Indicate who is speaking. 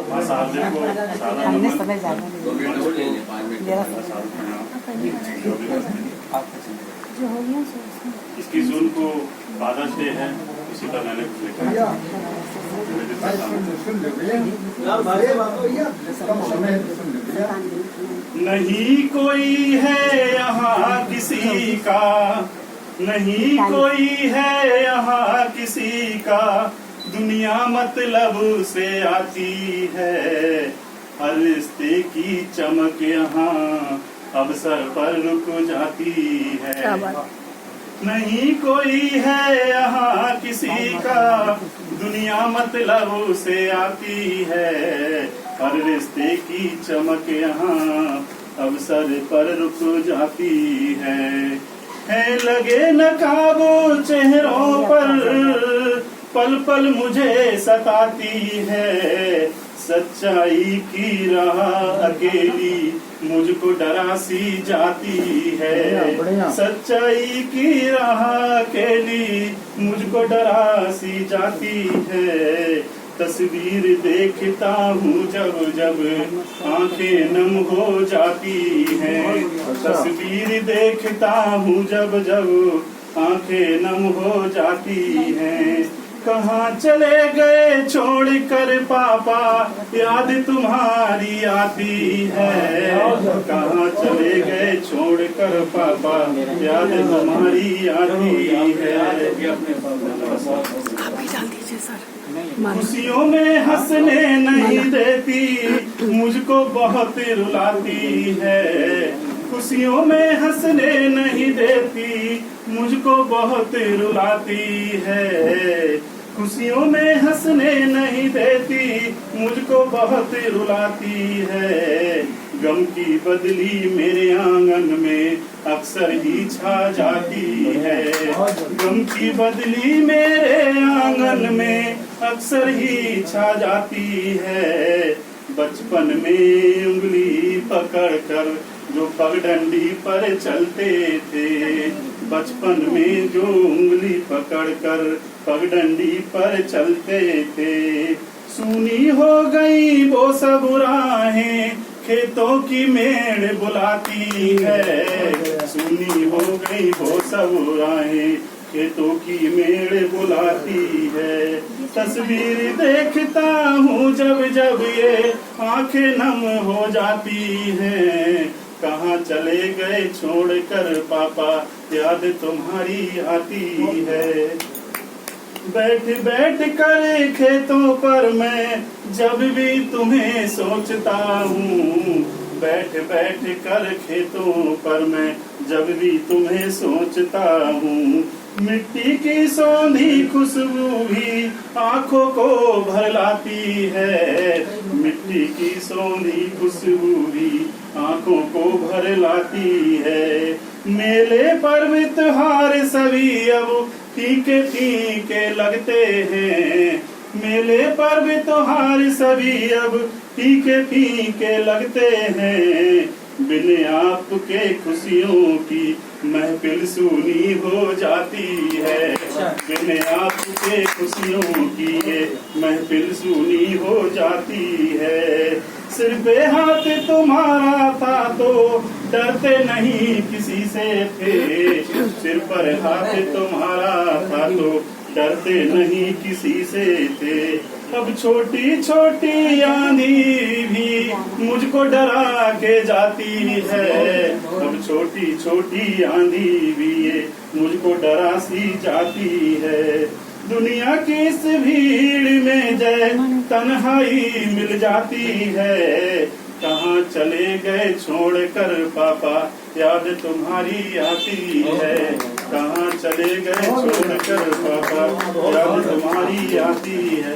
Speaker 1: माँ शारदे को
Speaker 2: हमने समय ज्यादा नहीं जो हो गया
Speaker 1: इसकी जून को फादर्स डे है, उसी पर मैंने कुछ लिखा है। नहीं कोई है यहाँ किसी का, नहीं कोई है यहाँ किसी का, दुनिया मतलब से आती है। हर रिश्ते की चमक यहाँ अवसर पर रुक जाती है। नहीं कोई है यहाँ किसी का, दुनिया मतलब से आती है। हर रिश्ते की चमक यहाँ अवसर पर रुक जाती है लगे नकाबो चेहरों पर, पल पल मुझे सताती है। सच्चाई की राह अकेली मुझको डरा सी जाती है। सच्चाई की राह अकेली मुझको डरा सी जाती है। तस्वीर देखता हूँ जब जब आंखें नम हो जाती हैं। तस्वीर देखता हूँ जब जब आंखें नम हो जाती हैं। कहाँ चले गए छोड़ कर पापा, याद तुम्हारी आती है। कहाँ चले गए छोड़ कर पापा, याद तुम्हारी आती है। खुशियों में हंसने नहीं देती, मुझको बहुत रुलाती है। खुशियों में हंसने नहीं देती, मुझको बहुत रुलाती है। खुशियों में हंसने नहीं देती, मुझको बहुत रुलाती है। गम की बदली मेरे आंगन में अक्सर ही छा जाती है। गम की बदली मेरे आंगन में अक्सर ही छा जाती है। बचपन में उंगली पकड़कर जो पगडंडी पर चलते थे, बचपन में जो उंगली पकड़कर पगडंडी पर चलते थे। सुनी हो गई वो सब राहें, खेतों की मेड़ बुलाती है। सुनी हो गई वो सब राहें, खेतों की मेड़ बुलाती है। तस्वीर देखता हूँ जब जब ये आंखें नम हो जाती हैं। कहाँ चले गए छोड़कर पापा, याद तुम्हारी आती है। बैठ बैठ कर खेतों पर मैं जब भी तुम्हें सोचता हूँ। बैठ बैठ कर खेतों पर मैं जब भी तुम्हें सोचता हूँ। मिट्टी की सौंधी खुशबू भी आंखों को भर लाती है। मिट्टी की सौंधी खुशबू भी आंखों को भर लाती है। मेले पर्व त्योहार सभी अब फीके फीके लगते हैं। मेले पर्व त्योहार सभी अब फीके फीके लगते हैं। बिन आपके खुशियों की महफिल सूनी हो जाती है। बिन आपके खुशियों की ये महफिल सूनी हो जाती है। सिर पे हाथ तुम्हारा था तो डरते नहीं किसी से थे। सिर पर हाथ तुम्हारा था तो डरते नहीं किसी से थे। अब छोटी छोटी आंधी भी मुझको डरा के जाती है। अब छोटी छोटी आंधी भी ये मुझको डरा सी जाती है। दुनिया की इस भीड़ में जय तन्हाई मिल जाती है। कहाँ चले गए छोड़कर पापा, याद तुम्हारी आती है। कहाँ चले गए छोड़कर पापा, याद तुम्हारी आती है।